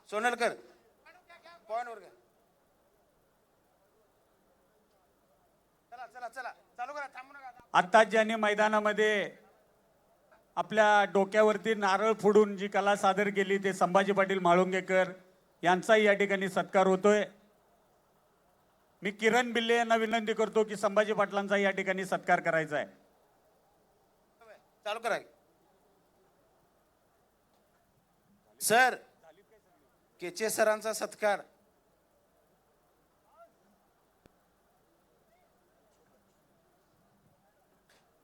सोनलकर point वर घ्या. चला चला चला चालू करा, थांबू नका. आता ज्यांनी मैदानामध्ये आपल्या डोक्यावरती नारळ फोडून जी कला सादर केली ते संभाजी पाटील म्हाळुंगेकर यांचाही या ठिकाणी सत्कार होतोय. मी किरण बिल्ले यांना विनंती करतो की संभाजी पाटलांचा या ठिकाणी सत्कार करायचा आहे. चालू करा सर. केचे सरांचा सत्कार.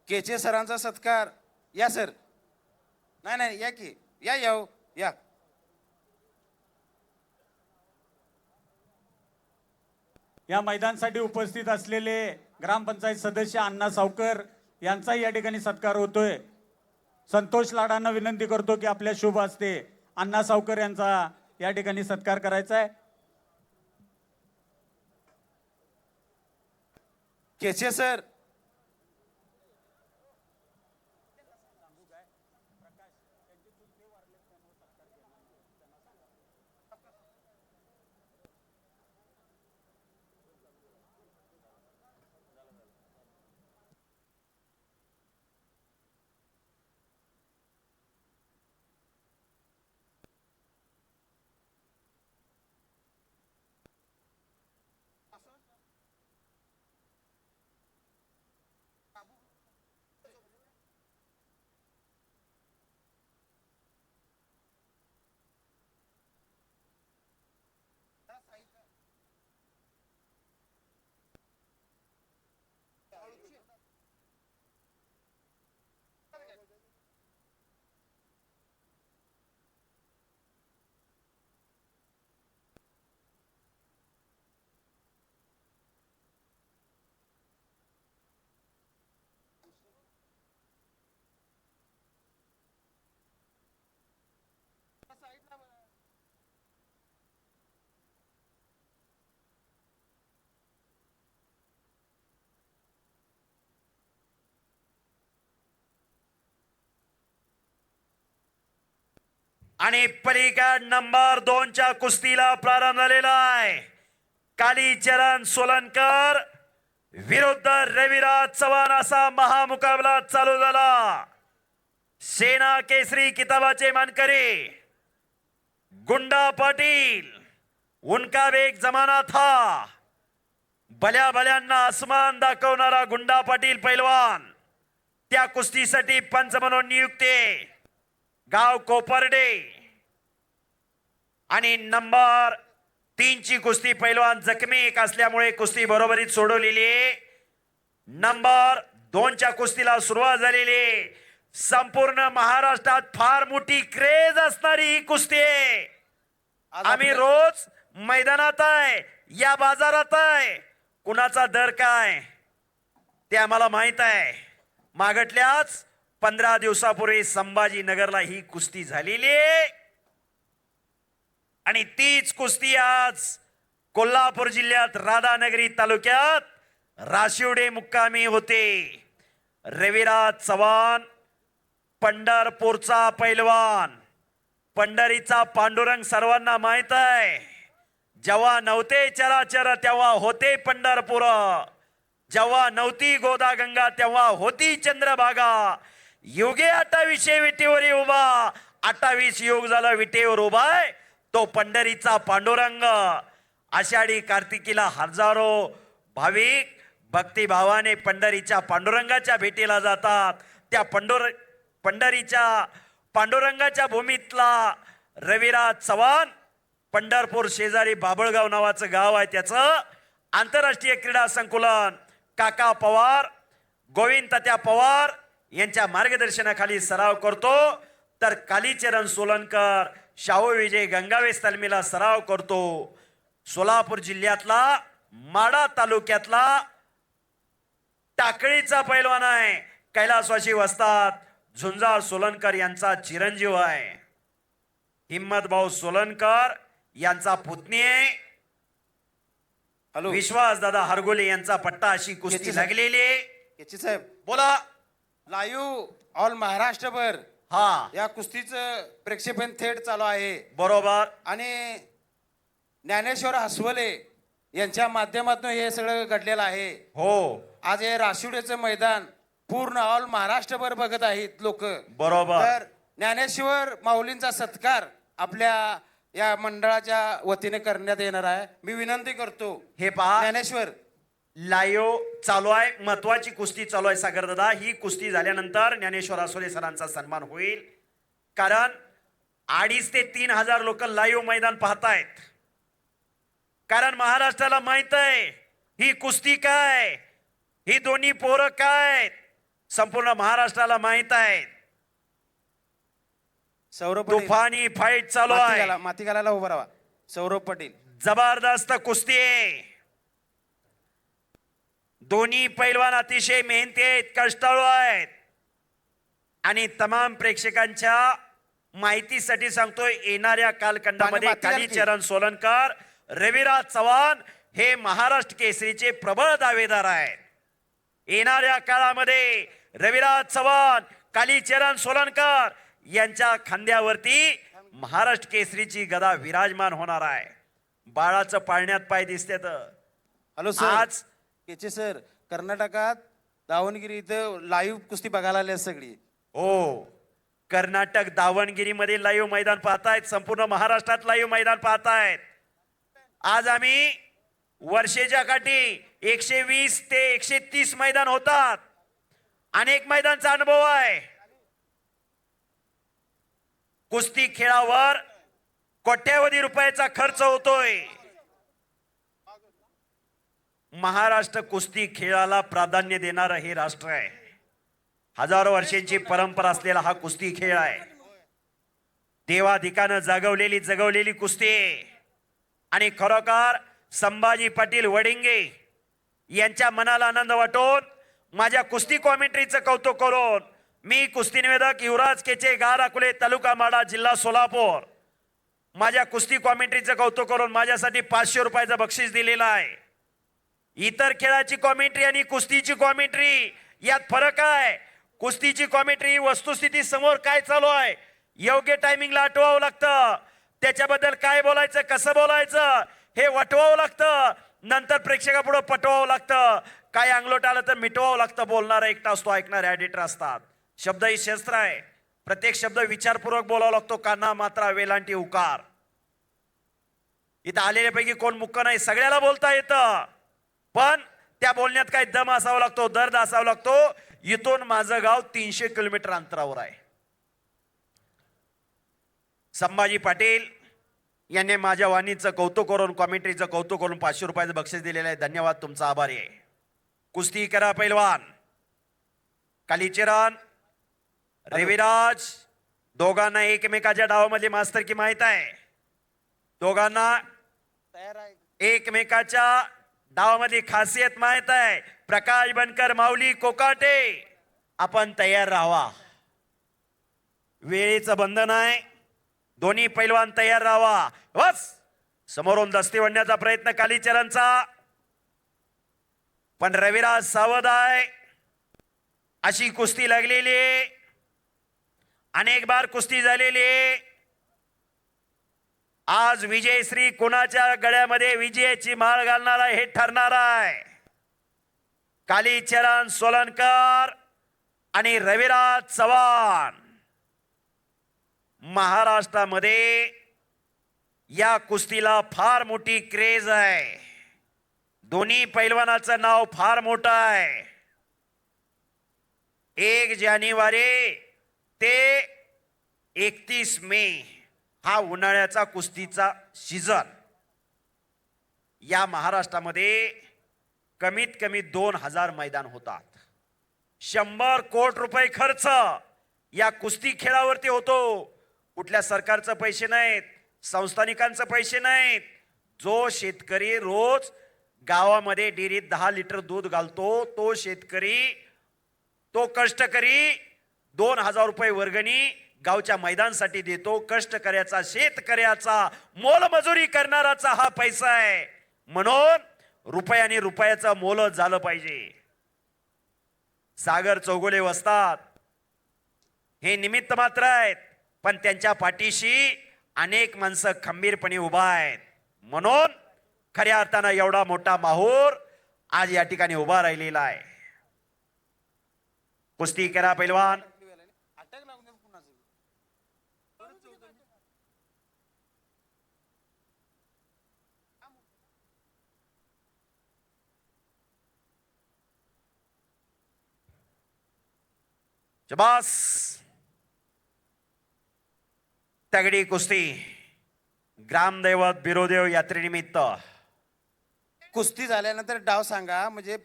केचे सरांचा सत्कार. या सर. नाही नाही या की या या हो, या. या मैदानासाठी उपस्थित असलेले ग्रामपंचायत सदस्य अण्णा सावकर यांचाही या ठिकाणी सत्कार होतोय. संतोष लाडांना विनंती करतो की आपल्या शुभ हस्ते अण्णा सावकर यांचा या ठिकाणी सत्कार करायचा आहे. केचे सर. आणि पलीकड नंबर 2च्या कुस्तीला प्रारंभ झालेला आहे. कालीचरण सोलनकर विरुद्ध रविराज चव्हाण असा महामुकाबला चालू झाला. सेना केसरी किताबाचे मानकरी गुंडा पाटील, उनका वेग जमाना था. भल्या भल्यांना आसमान दाखवणारा गुंडा पाटील पैलवान त्या कुस्तीसाठी पंच म्हणून नियुक्ती, गाव कोपर्डे. आणि नंबर 3ची कुस्ती पैलवान जखमी एक असल्यामुळे कुस्ती बरोबरीत सोडवलेली आहे. नंबर 2च्या कुस्तीला सुरुवात झालेली. संपूर्ण महाराष्ट्रात फार मोठी क्रेज असणारी ही कुस्ती आहे. आम्ही रोज मैदानात आहे, या बाजारात आहे. कुणाचा दर काय ते आम्हाला माहित आहे. मागटल्याच 15 दिवसापूर्वी संभाजीनगरला ही कुस्ती झालेली आहे. आणि तीच कुस्ती आज कोल्हापूर जिल्ह्यात राधानगरी तालुक्यात राशिवडे मुक्कामी होते. रविराज चव्हाण पंढरपूरचा पैलवान, पंढरीचा पांडुरंग सर्वांना माहित आहे. जेव्हा नव्हते चराचर तेव्हा होते पंढरपूर, जेव्हा नव्हती गोदा गंगा तेव्हा होती चंद्रभागा. युगे 28 विटेवर उभा, 28 युग झाला विटेवर उभाय तो पंढरीचा पांडुरंग. आषाढी कार्तिकीला हजारो भाविक भक्तिभावाने पंढरीच्या पांडुरंगाच्या भेटीला जातात. त्या पंढरीच्या पांडुरंगाच्या भूमीतला रविराज चव्हाण, पंढरपूर शेजारी बाबळगाव नावाचं गाव आहे, त्याचं आंतरराष्ट्रीय क्रीडा संकुलन काका पवार, गोविंद तात्या पवार यांच्या मार्गदर्शनाखाली सराव करतो. तर कालीचरण सोलनकर शाहू विजय गंगावेस तालमीला सराव करतो. सोलापूर जिल्ह्यातला माडा तालुक्यातला टाकळीचा पैलवान आहे. कैलासवासी वस्ताद झुंजार सोलनकर यांचा चिरंजीव आहे. हिम्मत भाऊ सोलनकर यांचा पुतणी आहे. विश्वास दादा हरगोले यांचा पट्टा अशी कुस्ती लागलेली आहे. केचे साहेब बोला. लाईव्ह ऑल महाराष्ट्रभर हा या कुस्तीचं प्रेक्षेपण थेट चालू आहे बरोबर. आणि ज्ञानेश्वर हसवले यांच्या माध्यमातून हे सगळं घडलेलं आहे. हो आज हे राशिवडेचं मैदान पूर्ण ऑल महाराष्ट्रभर बघत आहेत लोक. बरोबर. तर ज्ञानेश्वर माऊलींचा सत्कार आपल्या या मंडळाच्या वतीने करण्यात येणार आहे. मी विनंती करतो हे पहा ज्ञानेश्वर. लाईव्ह चालू आहे, महत्वाची कुस्ती चालू आहे सागर दादा. ही कुस्ती झाल्यानंतर ज्ञानेश्वर आसोले सरांचा सन्मान होईल, कारण 2,500 ते 3,000 लोक लाईव्ह मैदान पाहतायत. कारण महाराष्ट्राला माहित आहे ही कुस्ती काय, ही दोन्ही पोरं काय, संपूर्ण महाराष्ट्राला माहित आहे. सौरभ पटेल, तुफानी फाईट चालू आहे, माती घालायला उभा राहा. सौरभ पटेल, जबरदस्त कुस्ती आहे. दोन्ही पैलवान अतिशय मेहनती आहेत, कष्टाळू आहेत. आणि तमाम प्रेक्षकांच्या माहितीसाठी सांगतोय, येणाऱ्या कालखंडामध्ये माती घाल की. कालीचरण सोलनकर, रविराज चव्हाण हे महाराष्ट्र केसरीचे प्रबळ दावेदार आहेत. येणाऱ्या काळामध्ये रविराज चव्हाण, कालीचरण सोलनकर यांच्या खांद्यावरती महाराष्ट्र केसरीची गदा विराजमान होणार आहे. बाळाचं पाळण्यात पाय दिसते. Hello sir. आज केचे सर, कर्नाटकात दावणगिरी इथं लाईव्ह कुस्ती बघायला आली आहे सगळी. हो, कर्नाटक दावणगिरीमध्ये लाईव्ह मैदान पाहतायत, संपूर्ण महाराष्ट्रात लाईव्ह मैदान पाहतायत. आज आम्ही वर्षेच्या काठी 120 ते 130 मैदान होतात. अनेक मैदानचा अनुभव आहे. कुस्ती खेळावर कोट्यावधी रुपयाचा खर्च होतोय. महाराष्ट्र कुस्ती खेळाला प्राधान्य देणारं हे राष्ट्र आहे. हजारो वर्षांची परंपरा असलेला हा कुस्ती खेळ आहे. देवाधिकानं जगवलेली कुस्ती आहे. आणि खरोखर संभाजी पाटील वडिंगे यांच्या मनाला आनंद वाटून माझ्या कुस्ती कॉमेंट्रीचं कौतुक करून मी कुस्ती निवेदक युवराज केचे, गार अकोले, तालुका माडा, जिल्हा सोलापूर, माझ्या कुस्ती कॉमेंट्रीचं कौतुक करून माझ्यासाठी 500 रुपयाचं बक्षीस दिलेलं आहे. इतर खेळाची कॉमेंट्री आणि कुस्तीची कॉमेंट्री यात फरक आहे. कुस्तीची कॉमेंट्री वस्तुस्थिती समोर काय चालू आहे योग्य टायमिंगला आठवावं लागतं. त्याच्याबद्दल काय बोलायचं, कसं बोलायचं हे वटवावं लागतं. नंतर प्रेक्षकापुढं पटवावं लागतं. काय अंगलोट आलं तर मिटवावं लागतं. बोलणारा एकटा असतो, ऐकणारे ॲडिटर असतात. शब्द ही शस्त्र आहे. प्रत्येक शब्द विचारपूर्वक बोलावा लागतो. काना, मात्रा, वेलांटी, उकार. इथं आलेल्यापैकी कोण मुक्क नाही, सगळ्याला बोलता येतं. पण त्या बोलण्यात काय दम असावा लागतो, दर्द असावा लागतो. इथून माझं गाव 300 किलोमीटर अंतरावर आहे. संभाजी पाटील यांनी माझ्या वाणीचं कौतुक करून, कॉमेंट्रीचं कौतुक करून 500 रुपयाचं बक्षीस दिलेलं आहे. धन्यवाद, तुमचा आभारी आहे. कुस्ती करा पैलवान. कालीचरण, रविराज दोघांना एकमेकाच्या डावामध्ये मास्तर की माहित आहे. दोघांना एकमेकाच्या डावामध्ये खासियत माहित आहे. प्रकाश बनकर, माऊली कोकाटे, आपण तयार राहावा. वेळेचं बंधन आहे. दोन्ही पैलवान तयार राहावा. बस समोरून दस्ती वळण्याचा प्रयत्न कालीचरणचा, पण रविराज सावध आहे. अशी कुस्ती लागलेली आहे. अनेक बार कुस्ती झालेली आहे. आज विजयश्री कोणाच्या गळ्यामध्ये विजयाची माळ घालणारा हे ठरणार आहे. कालीचरण सोलनकर आणि रविराज चव्हाण. महाराष्ट्रामध्ये या कुस्तीला फार मोठी क्रेज आहे. दोन्ही पैलवानाचं नाव फार मोठं आहे. 1 जानेवारी ते 31 मे हा उन्हाळ्याचा कुस्तीचा सीझन. या महाराष्ट्रामध्ये कमीत कमी 2000 मैदान होतात. 100 कोटी रुपये खर्च या कुस्ती खेळावरती होतो. कुठल्या सरकारचे पैसे नाहीत, संस्थानिकांचे पैसे नाहीत. जो शेतकरी रोज गावामध्ये डेअरीत 10 लिटर दूध घालतो, तो शेतकरी, तो कष्टकरी 2000 रुपये वर्गणी गावच्या मैदानासाठी देतो. कष्टकऱ्याचा, शेतकऱ्याचा, मोलमजुरी करणाराचा हा पैसा आहे. म्हणून रुपयाने रुपयाचं मोल झालं पाहिजे. सागर चौगुले वस्तात हे निमित्त मात्र आहेत, पण त्यांच्या पाठीशी अनेक माणसं खंबीरपणे उभा आहेत. म्हणून खऱ्या अर्थानं एवढा मोठा माहूर आज या ठिकाणी उभा राहिलेला आहे. कुस्ती करा पैलवान. अटॅक लागून दे कुणाचं. शबास. तगडी कुस्ती ग्रामदैवत बिरोदेव यात्रेनिमित्त. कुस्ती झाल्यानंतर डाव सांगा, म्हणजे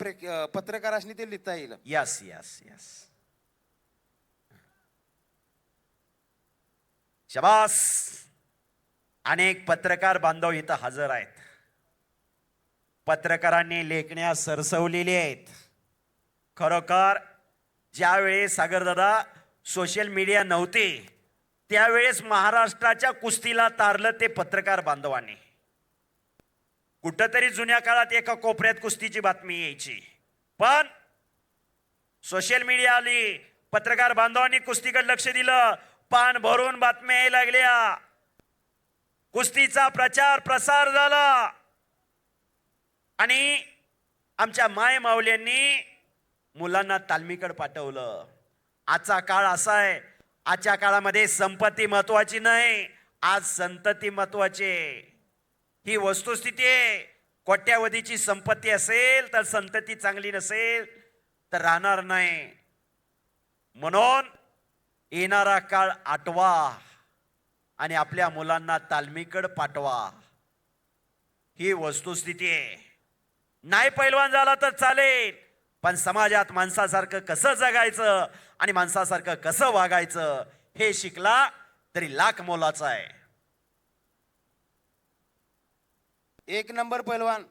पत्रकारांनी ते लिहिता येईल. Yes yes yes. शबास. अनेक पत्रकार बांधव इथं हजर आहेत. पत्रकारांनी लेखण्या सरसवलेल्या आहेत. खरोखर ज्यावेळेस सागरदादा सोशल मीडिया नव्हते त्यावेळेस महाराष्ट्राच्या कुस्तीला तारलं ते पत्रकार बांधवांनी. कुठंतरी जुन्या काळात एका कोपऱ्यात कुस्तीची बातमी यायची, पण सोशल मीडिया आली, पत्रकार बांधवांनी कुस्तीकडे लक्ष दिलं, पान भरून बातम्या यायला लागल्या, कुस्तीचा प्रचार प्रसार झाला आणि आमच्या माय माऊल्यांनी मुलांना तालमीकडे पाठवलं. आजचा काळ असा आहे, आजच्या काळामध्ये संपत्ती महत्वाची नाही, आज संतती महत्वाची आहे. ही वस्तुस्थिती आहे. कोट्यावधीची संपत्ती असेल तर संतती चांगली नसेल तर राहणार नाही. म्हणून येणारा काळ आठवा आणि आपल्या मुलांना तालमीकडे पाठवा. ही वस्तुस्थिती आहे. नाही पैलवान झाला तर चालेल, पण समाजात माणसासारखं कसं जगायचं आणि माणसासारखं कसं वागायचं हे शिकला तरी लाख मोलाचं आहे. एक नंबर पैलवान.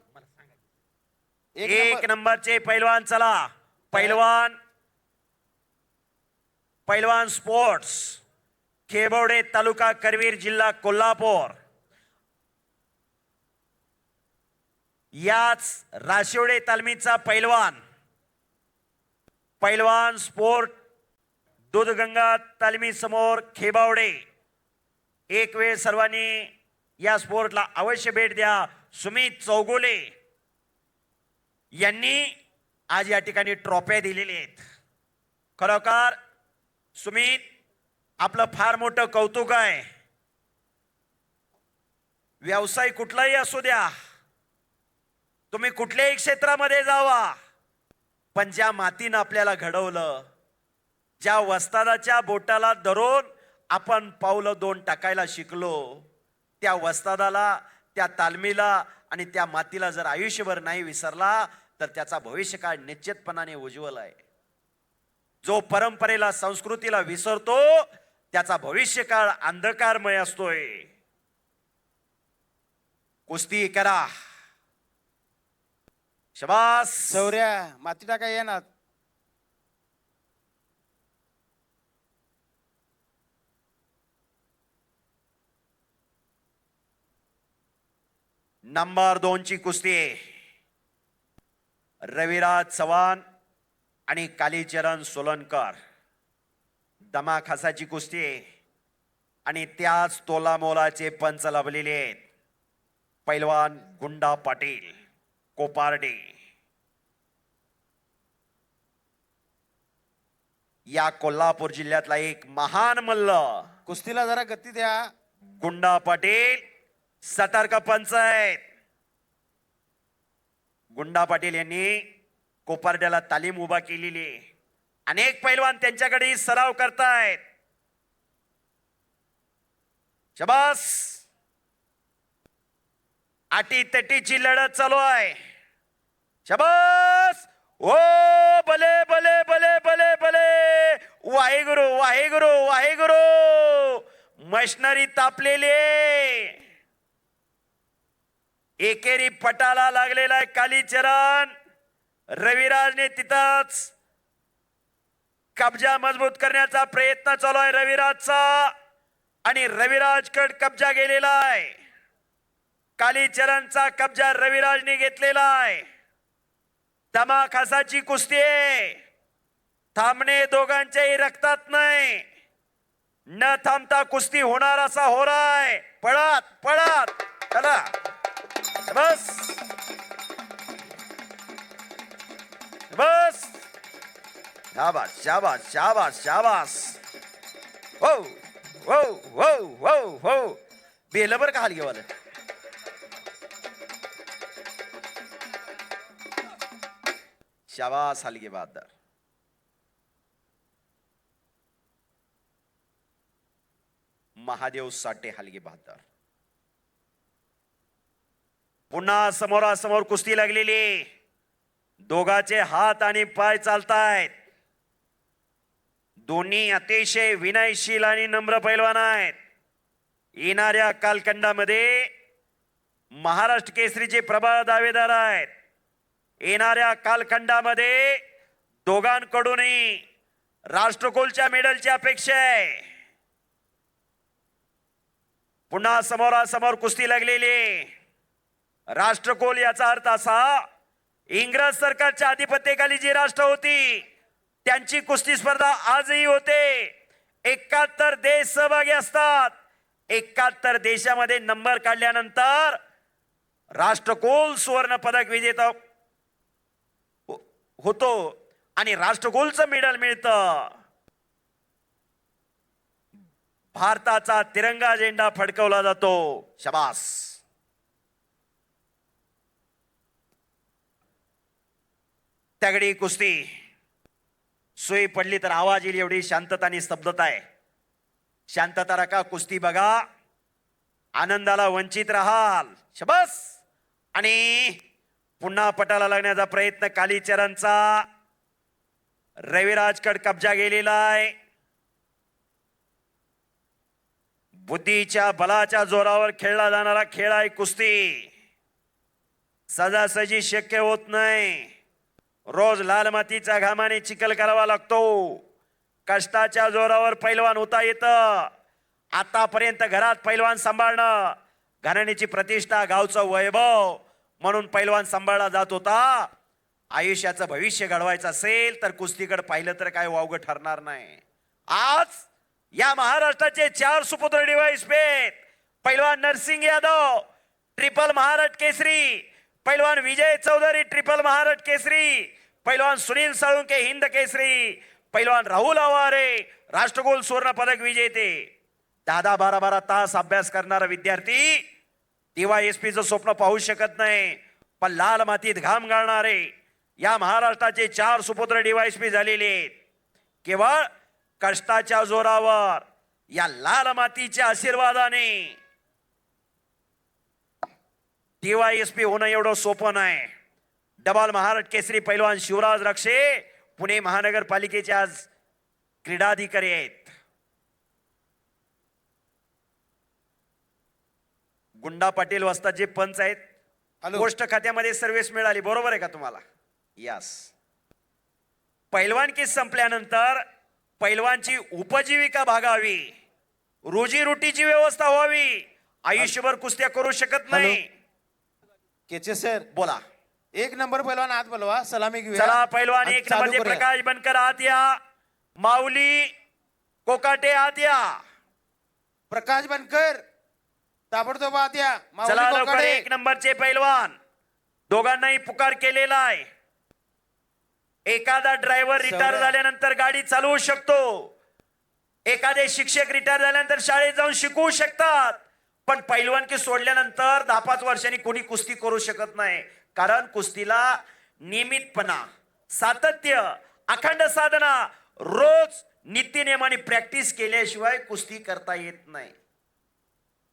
एक नंबरचे पैलवान. चला पैलवान. पैलवान स्पोर्ट्स खेबवडे तालुका करवीर जिल्हा कोल्हापूर. याच राशिवडे तालमीचा पैलवान. पैलवान स्पोर्ट दूधगंगा तालमी समोर खेबावडे. एक वेळ सर्वांनी या स्पोर्टला अवश्य भेट द्या. सुमित चौगुले यांनी आज या ठिकाणी ट्रॉफ्या दिलेल्या आहेत. खरोखर सुमित आपलं फार मोठं कौतुक आहे. व्यवसाय कुठलाही असू द्या, तुम्ही कुठल्याही क्षेत्रामध्ये जावा, पण ज्या मातीनं आपल्याला घडवलं, ज्या वस्तादाच्या बोटाला धरून आपण पावलं दोन टाकायला शिकलो, त्या वस्तादाला, त्या तालमीला आणि त्या मातीला जर आयुष्यभर नाही विसरला तर त्याचा भविष्यकाळ निश्चितपणाने उज्ज्वल आहे. जो परंपरेला, संस्कृतीला विसरतो त्याचा भविष्यकाळ अंधकारमय असतोय. कुस्ती करा. शबास. शौर्या माती टाका येणार. नंबर 2 ची कुस्ती रविराज चव्हाण आणि कालीचरण सोलनकर. दमाखासाची कुस्ती आणि त्याच तोलामोलाचे पंच लाभलेले आहेत. पैलवान गुंडा पाटील कोपार्डे. या कोल्हापूर जिल्ह्यातला एक महान मल्ल. कुस्तीला जरा गती द्या. गुंडा पाटील सतर्क पंच आहेत. गुंडा पाटील यांनी कोपार्ड्याला तालीम उभा केलेली. अनेक पैलवान त्यांच्याकडे सराव करतायत. शबास. आटी तटीची लढत चालू आहे. शबास. ओ भले भले भले भले भले. वाहेगुरु वाहेगुरु वाहेगुरु. मशनरी तापलेली. एकेरी पटाला लागलेला आहे कालीचरण. रविराजने तिथंच कब्जा मजबूत करण्याचा प्रयत्न चालू आहे रविराजचा आणि रविराजकड कब्जा गेलेला आहे. कालीचरणचा कब्जा रविराजने घेतलेला आहे. दमाखासाची कुस्ती आहे. थांबणे दोघांच्याही रक्तात नाही. न थांबता कुस्ती होणार असा होराय. पळत पळत चला बस बस. शाबास शाबास शाबास शाबास. हो हो हो हो हो. बेलं बरं का हलगेवालं. शाबास हलगे बहादर. महादेव साठे हलगे बहादर. पुन्हा समोरासमोर कुस्ती लागलेली. दोघाचे हात आणि पाय चालतायत. दोन्ही अतिशय विनयशील आणि नम्र पैलवान आहेत. येणाऱ्या कालखंडामध्ये महाराष्ट्र केसरीचे प्रबळ दावेदार आहेत. येणाऱ्या कालखंडामध्ये दोघांकडूनही राष्ट्रकुलच्या मेडलची अपेक्षा आहे. पुन्हा समोरासमोर कुस्ती लागलेली. राष्ट्रकुल याचा अर्थ असा, इंग्रज सरकारच्या अधिपत्याखाली जी राष्ट्र होती त्यांची कुस्ती स्पर्धा आजही होते. 71 देश सहभागी असतात. 71 देशामध्ये नंबर काढल्यानंतर राष्ट्रकुल सुवर्ण पदक विजेता होतो आणि राष्ट्रकुलचं मेडल मिळतं. भारताचा तिरंगा झेंडा फडकवला जातो. शाबास. तगडी कुस्ती. सुई पडली तर आवाज येईल एवढी शांतता आणि स्तब्धता आहे. शांतता राखा. कुस्ती बघा. आनंदाला वंचित राहाल. शाबास. आणि पुन्हा पटाला लागण्याचा प्रयत्न कालीचरणचा. रविराजकड कब्जा गेलेला आहे. बुद्धीच्या बलाच्या जोरावर खेळला जाणारा खेळ आहे कुस्ती. सहजासहजी शक्य होत नाही. रोज लाल मातीचा घामाने चिखल करावा लागतो. कष्टाच्या जोरावर पैलवान होता येतं. आतापर्यंत घरात पैलवान सांभाळणं, घराण्याची प्रतिष्ठा, गावचं वैभव म्हणून पैलवान सांभाळला जात होता. आयुष्याचं भविष्य घडवायचं असेल तर कुस्तीकडे पाहिलं तर काय वावगं ठरणार नाही. आज या महाराष्ट्राचे 4 सुपुत्र डिवाइस पेत. पैलवान नरसिंग यादव ट्रिपल महाराष्ट्र केसरी, पैलवान विजय चौधरी ट्रिपल महाराष्ट्र केसरी, पैलवान सुनील साळुंके हिंद केसरी, पैलवान राहुल आवारे राष्ट्रकुल सुवर्ण पदक विजेते. 10-12 तास अभ्यास करणारा विद्यार्थी DYSPचं स्वप्न पाहू शकत नाही. पण लाल मातीत घाम गाळणारे या महाराष्ट्राचे 4 सुपुत्र DYSP झालेले आहेत. केवळ कष्टाच्या जोरावर, या लाल मातीच्या आशीर्वादाने DYSP होणं एवढं सोपं नाही. डबल महाराष्ट्र केसरी पैलवान शिवराज रक्षे पुणे महानगरपालिकेचे आज क्रीडाधिकारी आहेत. गुंडा पाटील वस्तादचे पंच आहेत. पोस्ट खात्यामध्ये सर्व्हिस मिळाली, बरोबर आहे का तुम्हाला? यस. पैलवानकी संपल्यानंतर पैलवानची उपजीविका भागावी, रोजीरोटीची व्यवस्था व्हावी. आयुष्यभर कुस्त्या करू शकत नाही. केचे सर बोला. 1 नंबर पैलवान आत बोलवा. सलामी घेऊया. चला पैलवान आणि 1 चालू नंबरचे करूया. प्रकाश बनकर आत या. माऊली कोकाटे आत या. प्रकाश बनकर ताबडतोब आत या. माऊली चला लवकर. कोकाडे. 1 नंबरचे पैलवान. दोघांनाही पुकार केलेला आहे. एखादा ड्रायव्हर रिटायर सौरभ. झाल्यानंतर गाडी चालवू शकतो. एखादे शिक्षक रिटायर झाल्यानंतर शाळेत जाऊन शिकवू शकतात. पण पैलवानकी सोडल्यानंतर 10-5 वर्षांनी कोणी कुस्ती करू शकत नाही. कारण कुस्तीला नियमितपणा, सातत्य, अखंड साधना, रोज नित्यनेमाने प्रॅक्टिस केल्याशिवाय कुस्ती करता येत नाही.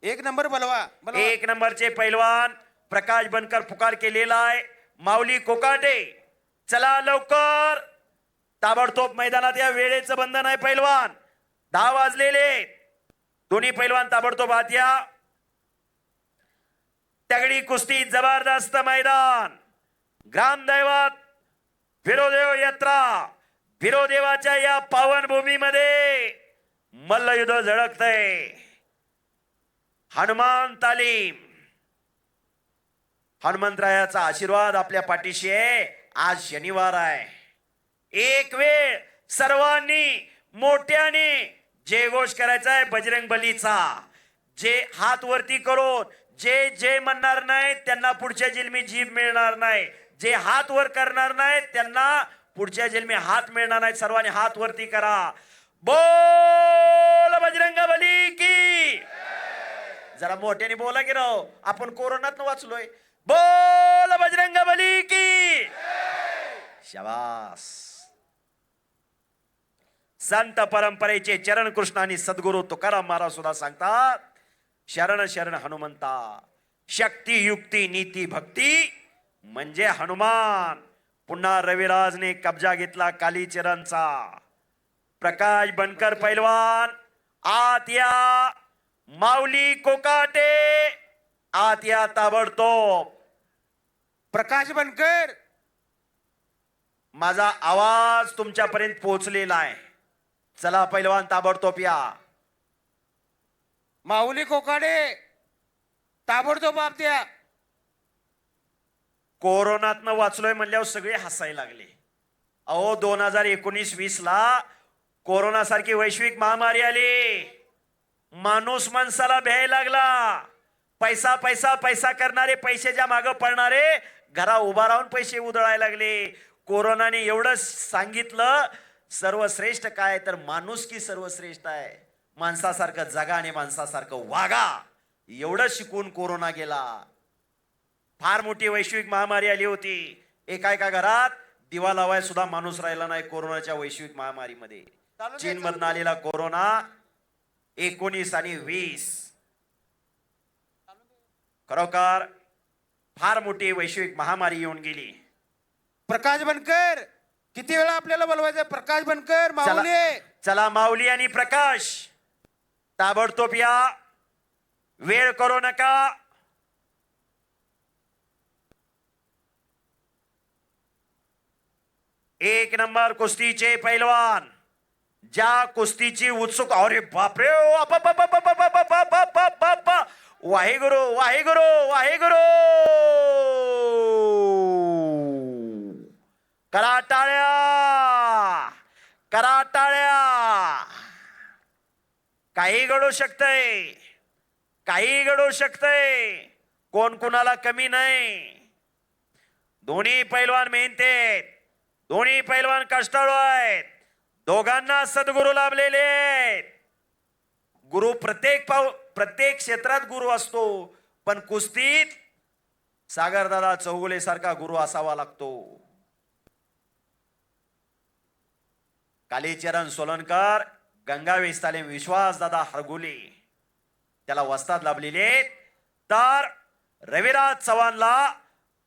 1 नंबर बोलवा. 1 नंबरचे पैलवान प्रकाश बनकर पुकार केलेला आहे. माऊली कोकाटे चला लवकर. ताबडतोब मैदानात या. वेळेचं बंधन आहे पैलवान. 10 वाजलेले. दोन्ही पैलवान ताबडतोब आत या. तगडी कुस्ती, जबरदस्त मैदान. ग्रामदैवत वीरोदेव यात्रा, वीरोदेवाच्या या पावन भूमीमध्ये मल्लयुद्ध झळकतंय. हनुमान तालीम. हनुमंतरायाचा आशीर्वाद आपल्या पाठीशी आहे. आज शनिवार आहे. एक वेळ सर्वांनी मोठ्याने जयघोष करायचा आहे बजरंग बलीचा. जे हात वरती करून जे म्हणणार नाही त्यांना पुढच्या जन्मी जीभ मिळणार नाही. जे हात वर करणार नाही त्यांना पुढच्या जन्मी हात मिळणार नाही. सर्वांनी हात वरती करा. बोल बजरंग बली की. जरा मोठ्याने बोला की राव, आपण कोरोनात वाचलोय. बोल बजरंग बली की. शाबास. संत परंपरेचे चरण कृष्ण आणि सद्गुरु तुकाराम महाराज सुद्धा सांगतात, शरण शरण हनुमंता, शक्ती युक्ती नीती भक्ती म्हणजे हनुमान. पुन्हा रविराजने कब्जा घेतला कालीचरणचा. प्रकाश बनकर पैलवान आत या. माऊली कोकाटे आत या ताबडतोब. प्रकाश बनकर, माझा आवाज तुमच्यापर्यंत पोहोचलेला आहे. चला पैलवान ताबडतोब या. माऊली कोकाडे ताबडतोब आप द्या. कोरोनातनं वाचलोय म्हणल्यावर सगळे हसायला लागले. अहो 2019-20 ला कोरोना सारखी वैश्विक महामारी आली. माणूस माणसाला भ्यायला लागला. पैसा पैसा पैसा करणारे, पैशाच्या मागं पडणारे घरा उभा राहून पैसे उधळायला लागले. कोरोनाने एवढं सांगितलं, सर्वश्रेष्ठ काय तर माणुसकी सर्वश्रेष्ठ आहे. माणसासारखं जगा आणि माणसासारखं वागा. एवढं शिकून कोरोना गेला. फार मोठी वैश्विक महामारी आली होती. एका घरात दिवा लावाय सुद्धा माणूस राहिला नाही कोरोनाच्या वैश्विक महामारीमध्ये. चीन मधून आलेला कोरोना 19 आणि 20 खरोखर फार मोठी वैश्विक महामारी येऊन गेली. प्रकाश बनकर, किती वेळा आपल्याला बोलवायचं? प्रकाश बनकर, माऊली. चला माऊली आणि प्रकाश ताबडतोब या. वेळ करू नका. एक नंबर कुस्तीचे पैलवान, ज्या कुस्तीची उत्सुक. अरे बापरे, वाहेगुरु वाहेगुरु वाहेगुरु. करा टाळ्या, करा टाळ्या. काही घडू शकतंय, काही घडू शकतंय. कोण कुणाला कमी नाही. दोन्ही पैलवान मेहनती आहेत, दोन्ही पैलवान कष्टाळू आहेत. दोघांना सद्गुरू लाभलेले आहेत. गुरु प्रत्येक क्षेत्रात गुरु असतो, पण कुस्तीत सागरदादा चौगुले सारखा गुरु असावा लागतो. कालीचरण सोलनकर, गंगा वेस्ताले, विश्वास दादा हरगुले त्याला वस्ताद लाभलेले. तर रविराज चव्हाणला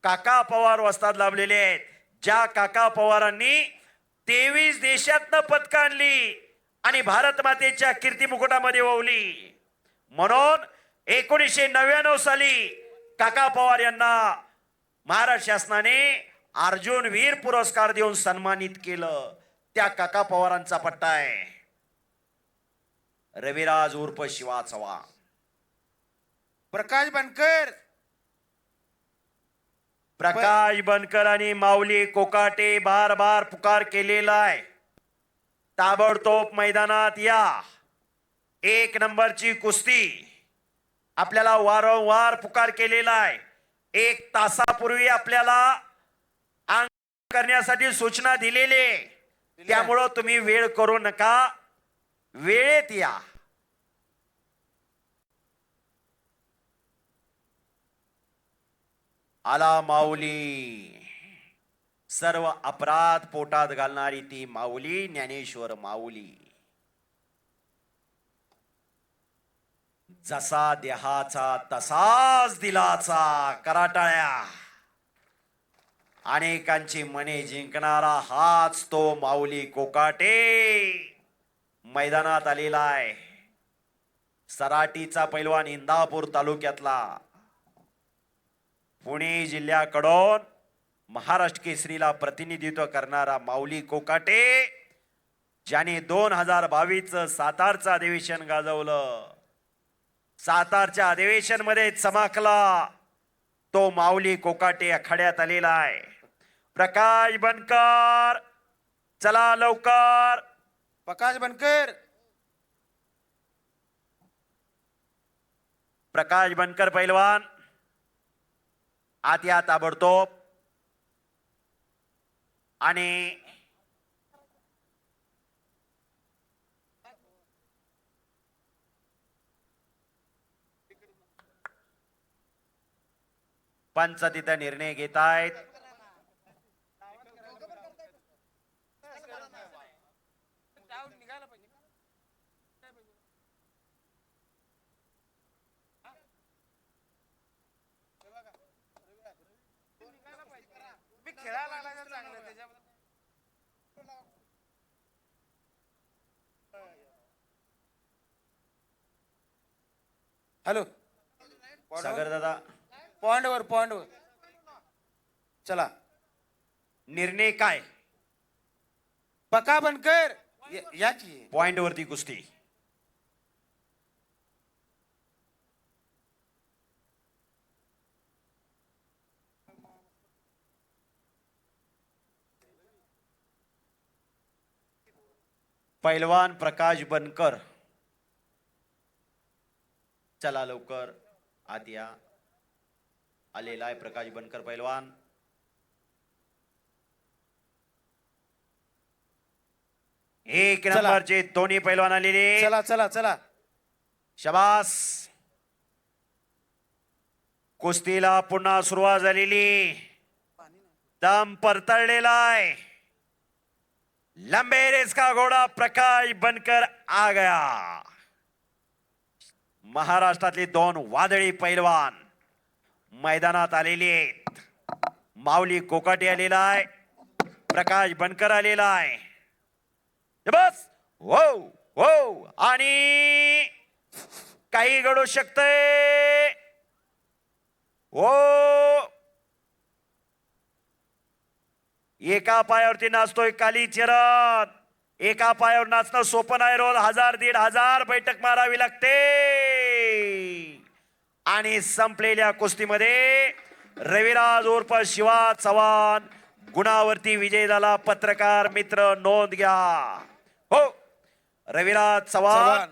काका पवार वस्ताद लाभलेले आहेत. ज्या काका पवारांनी 23 देशातनं पदकं आणली आणि भारत मातेच्या कीर्ती मुकुटामध्ये ओवली. म्हणून 1999 साली काका पवार यांना महाराष्ट्र शासनाने अर्जुन वीर पुरस्कार देऊन सन्मानित केलं. त्या काका पवारांचा पट्टा आहे. रविराज उर्फ शिवा चव्हाण. प्रकाश बनकर, प्रकाश बनकर आणि माऊली कोकाटे बार बार पुकार केलेला आहे. ताबडतोब मैदानात या. एक नंबरची कुस्ती आपल्याला वारंवार पुकार केलेला आहे. 1 तासापूर्वी आपल्याला अंक करण्यासाठी सूचना दिलेली. त्यामुळं तुम्ही वेळ करू नका, वेळेत या. आला माऊली. सर्व अपराध पोटात घालणारी ती माऊली, ज्ञानेश्वर माऊली. जसा देहाचा तसाच दिलाचा. कराटाळ्या. अनेकांची मने जिंकणारा हाच तो माऊली कोकाटे मैदानात आलेला आहे. सराटीचा पैलवान, इंदापूर तालुक्यातला, पुणे जिल्ह्याकडून महाराष्ट्र केसरीला प्रतिनिधित्व करणारा माऊली कोकाटे, ज्याने 2022 सातारचं अधिवेशन गाजवलं. सातारच्या अधिवेशन मध्ये चमकला तो माऊली कोकाटे आखाड्यात आलेला आहे. प्रकाश बनकर, चला लवकर. प्रकाश बनकर, प्रकाश बनकर पैलवान आत या ताबडतोब. आणि पंच तिथं निर्णय घेत आहेत. हॅलो सागर दादा पॉइंटवर चला. निर्णय काय? पका बनकर या की. पॉइंट वरती कुस्ती. पैलवान प्रकाश बनकर, चला लवकर आत या. आलेला आहे प्रकाश बनकर पैलवान. एक चला. नंबरचे दोन्ही पैलवान आलेले. चला चला चला. शबास. कुस्तीला पुन्हा सुरुवात झालेली. दम परतळलेला आहे. लंबे रेस का घोडा प्रकाश बनकर आ गया. महाराष्ट्रातले दोन वादळी पैलवान मैदानात आलेले आहेत. माऊली कोकाटे आलेला आहे, प्रकाश बनकर आलेला आहे. बस हो हो. आणि काही घडू शकतंय. हो. एका पायावरती नाचतोय काली चरण. एका पायावर नाचणं सोपं नाही. रोज 1000-1500 बैठक मारावी लागते. आणि संपलेल्या कुस्तीमध्ये रविराज उर्फ शिवा चव्हाण गुणावरती विजय झाला. पत्रकार मित्र नोंद घ्या. हो, रविराज चव्हाण